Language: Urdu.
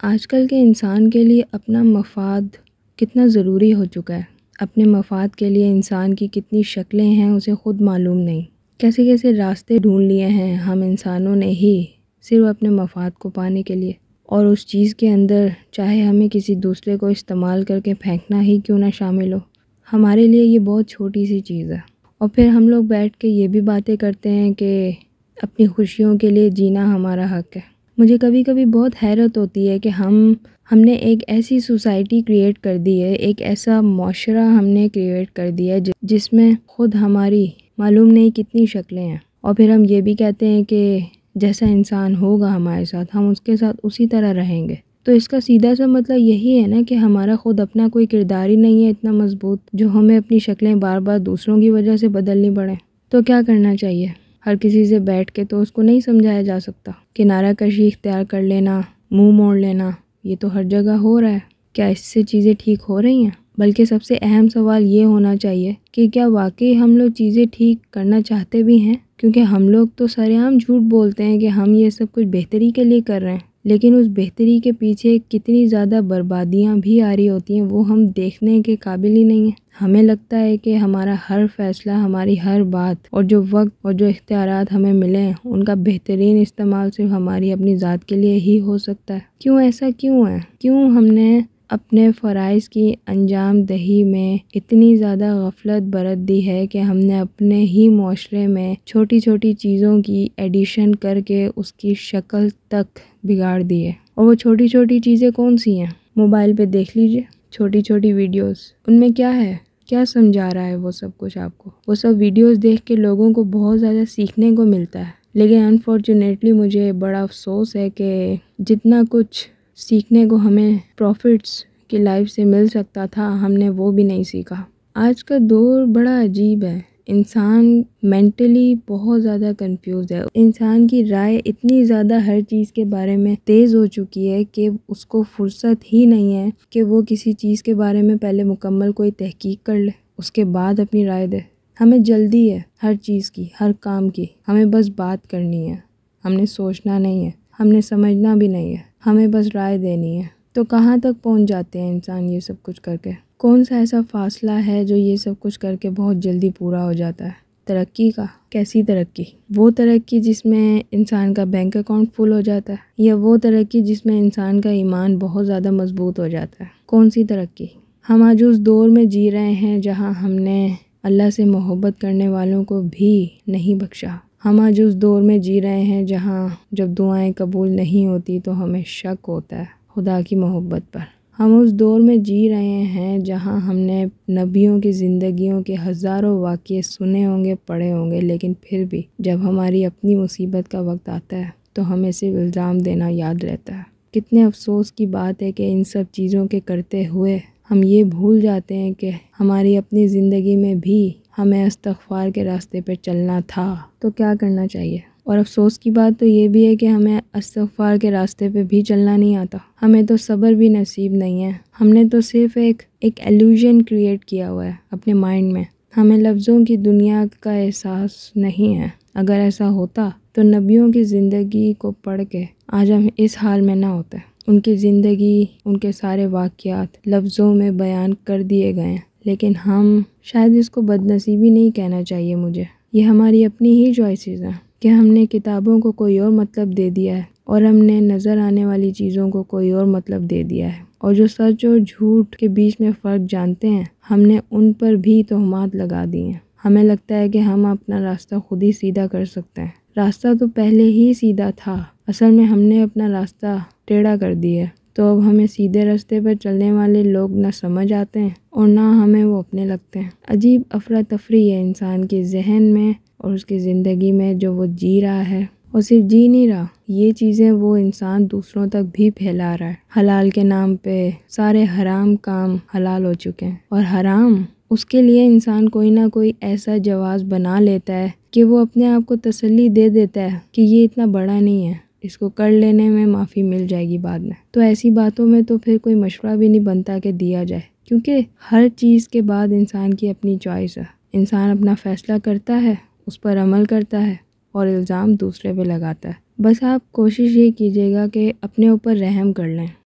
آج کل کے انسان کے لیے اپنا مفاد کتنا ضروری ہو چکا ہے۔ اپنے مفاد کے لیے انسان کی کتنی شکلیں ہیں اسے خود معلوم نہیں۔ کیسے کیسے راستے ڈھونڈ لیے ہیں ہم انسانوں نے ہی صرف اپنے مفاد کو پانے کے لیے، اور اس چیز کے اندر چاہے ہمیں کسی دوسرے کو استعمال کر کے پھینکنا ہی کیوں نہ شامل ہو، ہمارے لیے یہ بہت چھوٹی سی چیز ہے۔ اور پھر ہم لوگ بیٹھ کے یہ بھی باتیں کرتے ہیں کہ اپنی خوشیوں کے لیے جینا ہمارا حق ہے۔ مجھے کبھی کبھی بہت حیرت ہوتی ہے کہ ہم نے ایک ایسی سوسائٹی کریٹ کر دی ہے، ایک ایسا معاشرہ ہم نے کریٹ کر دیا ہے جس میں خود ہماری معلوم نہیں کتنی شکلیں ہیں، اور پھر ہم یہ بھی کہتے ہیں کہ جیسا انسان ہوگا ہمارے ساتھ ہم اس کے ساتھ اسی طرح رہیں گے۔ تو اس کا سیدھا سا مطلب یہی ہے نا کہ ہمارا خود اپنا کوئی کردار ہی نہیں ہے اتنا مضبوط جو ہمیں اپنی شکلیں بار بار دوسروں کی وجہ سے بدلنی پڑیں۔ تو کیا کرنا چاہیے؟ ہر کسی سے بیٹھ کے تو اس کو نہیں سمجھایا جا سکتا۔ کنارہ کشی اختیار کر لینا، منہ موڑ لینا، یہ تو ہر جگہ ہو رہا ہے۔ کیا اس سے چیزیں ٹھیک ہو رہی ہیں؟ بلکہ سب سے اہم سوال یہ ہونا چاہیے کہ کیا واقعی ہم لوگ چیزیں ٹھیک کرنا چاہتے بھی ہیں؟ کیونکہ ہم لوگ تو سرعام جھوٹ بولتے ہیں کہ ہم یہ سب کچھ بہتری کے لیے کر رہے ہیں، لیکن اس بہتری کے پیچھے کتنی زیادہ بربادیاں بھی آ رہی ہوتی ہیں وہ ہم دیکھنے کے قابل ہی نہیں ہیں۔ ہمیں لگتا ہے کہ ہمارا ہر فیصلہ، ہماری ہر بات اور جو وقت اور جو اختیارات ہمیں ملے ہیں ان کا بہترین استعمال صرف ہماری اپنی ذات کے لیے ہی ہو سکتا ہے۔ کیوں ایسا کیوں ہے؟ کیوں ہم نے اپنے فرائض کی انجام دہی میں اتنی زیادہ غفلت برت دی ہے کہ ہم نے اپنے ہی معاشرے میں چھوٹی چھوٹی چیزوں کی ایڈیشن کر کے اس کی شکل تک بگاڑ دی ہے؟ اور وہ چھوٹی چھوٹی چیزیں کون سی ہیں؟ موبائل پہ دیکھ لیجئے چھوٹی چھوٹی ویڈیوز، ان میں کیا ہے؟ کیا سمجھا رہا ہے وہ سب کچھ آپ کو؟ وہ سب ویڈیوز دیکھ کے لوگوں کو بہت زیادہ سیکھنے کو ملتا ہے، لیکن انفارچونیٹلی مجھے بڑا افسوس ہے کہ جتنا کچھ سیکھنے کو ہمیں پروفٹس کی لائف سے مل سکتا تھا ہم نے وہ بھی نہیں سیکھا۔ آج کا دور بڑا عجیب ہے، انسان مینٹلی بہت زیادہ کنفیوز ہے۔ انسان کی رائے اتنی زیادہ ہر چیز کے بارے میں تیز ہو چکی ہے کہ اس کو فرصت ہی نہیں ہے کہ وہ کسی چیز کے بارے میں پہلے مکمل کوئی تحقیق کر لے، اس کے بعد اپنی رائے دے۔ ہمیں جلدی ہے ہر چیز کی، ہر کام کی، ہمیں بس بات کرنی ہے، ہم نے سوچنا نہیں ہے، ہم نے سمجھنا بھی نہیں ہے، ہمیں بس رائے دینی ہے۔ تو کہاں تک پہنچ جاتے ہیں انسان یہ سب کچھ کر کے؟ کون سا ایسا فاصلہ ہے جو یہ سب کچھ کر کے بہت جلدی پورا ہو جاتا ہے؟ ترقی کا؟ کیسی ترقی؟ وہ ترقی جس میں انسان کا بینک اکاؤنٹ فل ہو جاتا ہے، یا وہ ترقی جس میں انسان کا ایمان بہت زیادہ مضبوط ہو جاتا ہے؟ کون سی ترقی؟ ہم آج اس دور میں جی رہے ہیں جہاں ہم نے اللہ سے محبت کرنے والوں کو بھی نہیں بخشا۔ ہم آج اس دور میں جی رہے ہیں جہاں جب دعائیں قبول نہیں ہوتی تو ہمیں شک ہوتا ہے خدا کی محبت پر۔ ہم اس دور میں جی رہے ہیں جہاں ہم نے نبیوں کی زندگیوں کے ہزاروں واقعے سنے ہوں گے، پڑھے ہوں گے، لیکن پھر بھی جب ہماری اپنی مصیبت کا وقت آتا ہے تو ہمیں صرف الزام دینا یاد رہتا ہے۔ کتنے افسوس کی بات ہے کہ ان سب چیزوں کے کرتے ہوئے ہم یہ بھول جاتے ہیں کہ ہماری اپنی زندگی میں بھی ہمیں استغفار کے راستے پہ چلنا تھا۔ تو کیا کرنا چاہیے؟ اور افسوس کی بات تو یہ بھی ہے کہ ہمیں استغفار کے راستے پہ بھی چلنا نہیں آتا، ہمیں تو صبر بھی نصیب نہیں ہے۔ ہم نے تو صرف ایک ایلیوژن کریٹ کیا ہوا ہے اپنے مائنڈ میں، ہمیں لفظوں کی دنیا کا احساس نہیں ہے۔ اگر ایسا ہوتا تو نبیوں کی زندگی کو پڑھ کے آج ہم اس حال میں نہ ہوتے۔ ان کی زندگی، ان کے سارے واقعات لفظوں میں بیان کر دیے گئے ہیں، لیکن ہم شاید اس کو بدنصیبی نہیں کہنا چاہیے مجھے، یہ ہماری اپنی ہی چوائسیز ہیں کہ ہم نے کتابوں کو کوئی اور مطلب دے دیا ہے اور ہم نے نظر آنے والی چیزوں کو کوئی اور مطلب دے دیا ہے، اور جو سچ اور جھوٹ کے بیچ میں فرق جانتے ہیں ہم نے ان پر بھی تہمات لگا دی ہیں۔ ہمیں لگتا ہے کہ ہم اپنا راستہ خود ہی سیدھا کر سکتے ہیں، راستہ تو پہلے ہی سیدھا تھا، اصل میں ہم نے اپنا راستہ ٹیڑھا کر دیا ہے۔ تو اب ہمیں سیدھے راستے پر چلنے والے لوگ نہ سمجھ آتے ہیں اور نہ ہمیں وہ اپنے لگتے ہیں۔ عجیب افراتفری ہے انسان کے ذہن میں اور اس کی زندگی میں جو وہ جی رہا ہے، اور صرف جی نہیں رہا، یہ چیزیں وہ انسان دوسروں تک بھی پھیلا رہا ہے۔ حلال کے نام پہ سارے حرام کام حلال ہو چکے ہیں، اور حرام اس کے لیے انسان کوئی نہ کوئی ایسا جواز بنا لیتا ہے کہ وہ اپنے آپ کو تسلی دے دیتا ہے کہ یہ اتنا بڑا نہیں ہے، اس کو کر لینے میں معافی مل جائے گی بعد میں۔ تو ایسی باتوں میں تو پھر کوئی مشورہ بھی نہیں بنتا کہ دیا جائے، کیونکہ ہر چیز کے بعد انسان کی اپنی چوائس ہے، انسان اپنا فیصلہ کرتا ہے، اس پر عمل کرتا ہے اور الزام دوسرے پہ لگاتا ہے۔ بس آپ کوشش یہ کیجیے گا کہ اپنے اوپر رحم کر لیں۔